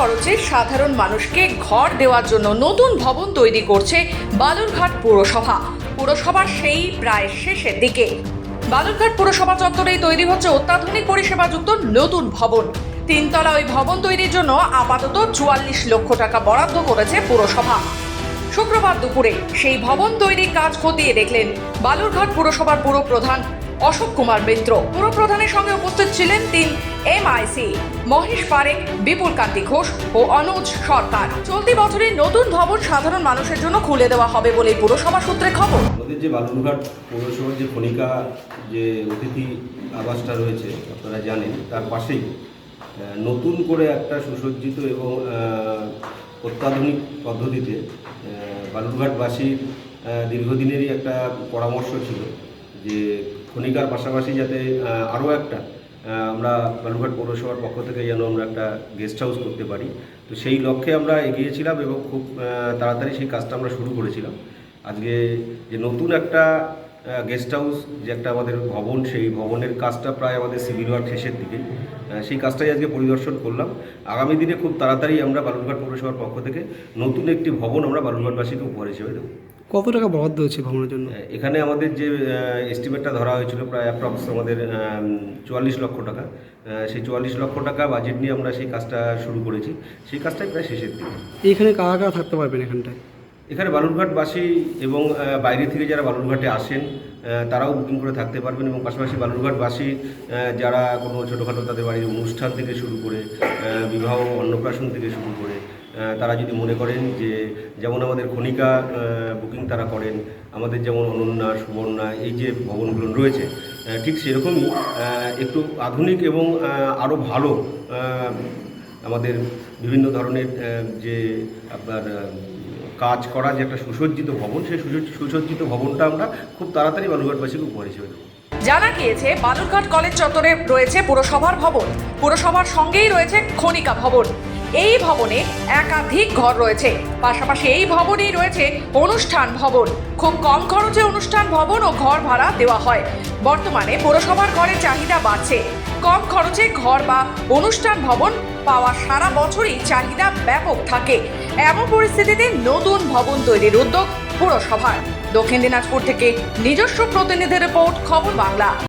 খরচে সাধারণ মানুষকে ঘর দেওয়ার জন্য নতুন ভবন তৈরি করছে বালুরঘাট পুরসভা। পুরসভার সেই প্রায় শেষের দিকে বালুরঘাট পুরসভা চত্বরেই তৈরি হচ্ছে অত্যাধুনিক পরিষেবাযুক্ত নতুন ভবন। তিনতলা ওই ভবন তৈরির জন্য আপাতত 44 লক্ষ টাকা বরাদ্দ করেছে পুরসভা। শুক্রবার দুপুরে সেই ভবন তৈরির কাজ খতিয়ে দেখলেন বালুরঘাট পুরসভার পুরপ্রধান অশোক কুমার মিত্র। পুরপ্রধানের সঙ্গে উপস্থিত ছিলেন 3 MIC মহেশ পারেখ, বিপুল কান্তি ঘোষ ও অনুজ সরকার। চলতি বছরের নতুন ভবন সাধারণ মানুষের জন্য খুলে দেওয়া হবে বলে পুরসভা সূত্রে খবর। আমাদের যে বালুরঘাট পৌরসভার যে খনিকা যে অতিথি আবাসটা রয়েছে আপনারা জানেন, তার পাশেই নতুন করে একটা সুসজ্জিত এবং অত্যাধুনিক পদ্ধতিতে বালুরঘাটবাসীর দীর্ঘদিনেরই একটা পরামর্শ ছিল যে খনিকার পাশাপাশি যাতে আরও একটা আমরা বালুরঘাট পৌরসভার পক্ষ থেকে যেন আমরা একটা গেস্ট হাউস করতে পারি। তো সেই লক্ষ্যে আমরা এগিয়েছিলাম এবং খুব তাড়াতাড়ি সেই কাজটা আমরা শুরু করেছিলাম। আজকে যে নতুন একটা গেস্ট হাউস যে একটা আমাদের ভবন, সেই ভবনের কাজটা প্রায় আমাদের সিভিল ওয়ার্ক শেষের দিকে, সেই কাজটাই আজকে পরিদর্শন করলাম। আগামী দিনে খুব তাড়াতাড়ি আমরা বালুরঘাট পৌরসভার পক্ষ থেকে নতুন একটি ভবন আমরা বালুরঘাটবাসীকে উপহার হিসেবে দেবো। কত টাকা বরাদ্দ হয়েছে ভবনের জন্য? এখানে আমাদের যে এস্টিমেটটা ধরা হয়েছিল প্রায় অ্যাপ্রক্স আমাদের 44 লক্ষ টাকা। সেই 44 লক্ষ টাকা বাজেট নিয়ে আমরা সেই কাজটা শুরু করেছি। সেই কাজটাই প্রায় শেষের দিকে। এইখানে কারা কারা থাকতে পারবেন এখানটায়? এখানে বালুরঘাটবাসী এবং বাইরে থেকে যারা বালুরঘাটে আসেন তারাও বুকিং করে থাকতে পারবেন, এবং পাশাপাশি বালুরঘাটবাসী যারা কোনো ছোটোখাটো তাদের বাড়ির অনুষ্ঠান থেকে শুরু করে বিবাহ অন্নপ্রাশন থেকে শুরু করে তারা যদি মনে করেন যে যেমন আমাদের খনিকা বুকিং তারা করেন, আমাদের যেমন অনন্যা, সুবর্ণা এই যে ভবনগুলো রয়েছে, ঠিক সেরকমই একটু আধুনিক এবং আরও ভালো আমাদের বিভিন্ন ধরনের যে আপনার কাজ করা যে একটা সুসজ্জিত ভবন, সেই সুসজ্জিত ভবনটা আমরা খুব তাড়াতাড়ি বালুরঘাটবাসীকে উপহার হিসেবে দেবো। জানা গিয়েছে বালুরঘাট কলেজ চত্বরে রয়েছে পুরসভার ভবন, পুরসভার সঙ্গেই রয়েছে খনিকা ভবন। এই ভবনে একাধিক ঘর রয়েছে, পাশাপাশি এই ভবনেই রয়েছে অনুষ্ঠান ভবন। খুব কম খরচে অনুষ্ঠান ভবন ও ঘর ভাড়া দেওয়া হয়। বর্তমানে পুরসভার ঘরের চাহিদা বাড়ছে। কম খরচে ঘর বা অনুষ্ঠান ভবন পাওয়া সারা বছরই চাহিদা ব্যাপক থাকে। এমন পরিস্থিতিতে নতুন ভবন তৈরির উদ্যোগ পুরসভার। দক্ষিণ দিনাজপুর থেকে নিজস্ব প্রতিনিধি রিপোর্ট, খবর বাংলা।